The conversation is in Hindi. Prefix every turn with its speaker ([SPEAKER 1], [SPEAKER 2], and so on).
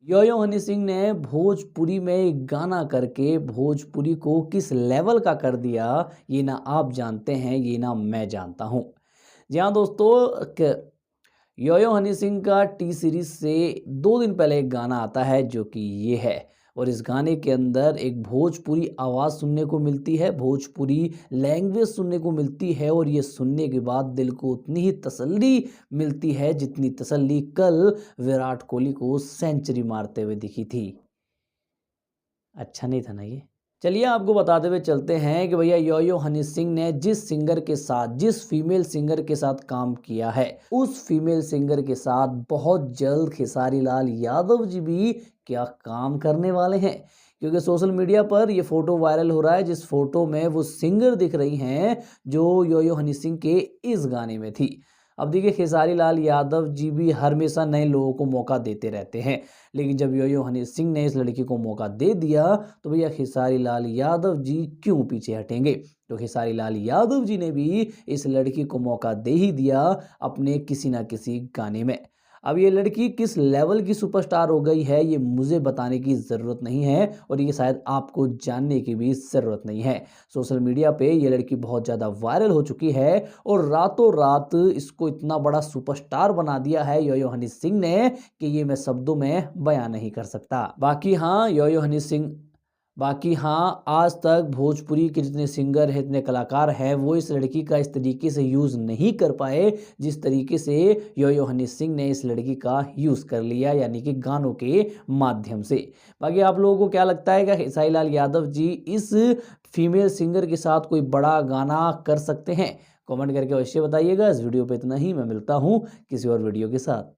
[SPEAKER 1] यो यो हनी सिंह ने भोजपुरी में एक गाना करके भोजपुरी को किस लेवल का कर दिया, ये ना आप जानते हैं, ये ना मैं जानता हूँ। जी हाँ दोस्तों, यो यो हनी सिंह का टी सीरीज से 2 दिन पहले एक गाना आता है जो कि ये है। और इस गाने के अंदर एक भोजपुरी आवाज़ सुनने को मिलती है, भोजपुरी लैंग्वेज सुनने को मिलती है, और ये सुनने के बाद दिल को उतनी ही तसल्ली मिलती है जितनी तसल्ली कल विराट कोहली को सेंचुरी मारते हुए दिखी थी। अच्छा नहीं था ना ये? चलिए आपको बताते हुए चलते हैं कि भैया यो यो हनी सिंह ने जिस सिंगर के साथ, जिस फीमेल सिंगर के साथ काम किया है, उस फीमेल सिंगर के साथ बहुत जल्द खेसारी लाल यादव जी भी क्या काम करने वाले हैं। क्योंकि सोशल मीडिया पर ये फोटो वायरल हो रहा है, जिस फोटो में वो सिंगर दिख रही हैं जो यो यो हनी सिंह के इस गाने में थी। अब देखिए, खेसारी लाल यादव जी भी हमेशा नए लोगों को मौका देते रहते हैं, लेकिन जब यो यो हनी सिंह ने इस लड़की को मौका दे दिया तो भैया खेसारी लाल यादव जी क्यों पीछे हटेंगे। तो खेसारी लाल यादव जी ने भी इस लड़की को मौका दे ही दिया अपने किसी ना किसी गाने में। अब ये लड़की किस लेवल की सुपरस्टार हो गई है ये मुझे बताने की ज़रूरत नहीं है, और ये शायद आपको जानने की भी ज़रूरत नहीं है। सोशल मीडिया पे ये लड़की बहुत ज़्यादा वायरल हो चुकी है, और रातों रात इसको इतना बड़ा सुपरस्टार बना दिया है यो यो हनी सिंह ने कि ये मैं शब्दों में बयां नहीं कर सकता। बाकी हाँ, आज तक भोजपुरी के जितने सिंगर हैं, इतने कलाकार हैं, वो इस लड़की का इस तरीके से यूज़ नहीं कर पाए जिस तरीके से यो यो हनी सिंह ने इस लड़की का यूज़ कर लिया, यानी कि गानों के माध्यम से। बाकी आप लोगों को क्या लगता है, क्या खेसारी लाल यादव जी इस फीमेल सिंगर के साथ कोई बड़ा गाना कर सकते हैं? कमेंट करके अवश्य बताइएगा। इस वीडियो पे इतना ही, मैं मिलता हूँ किसी और वीडियो के साथ।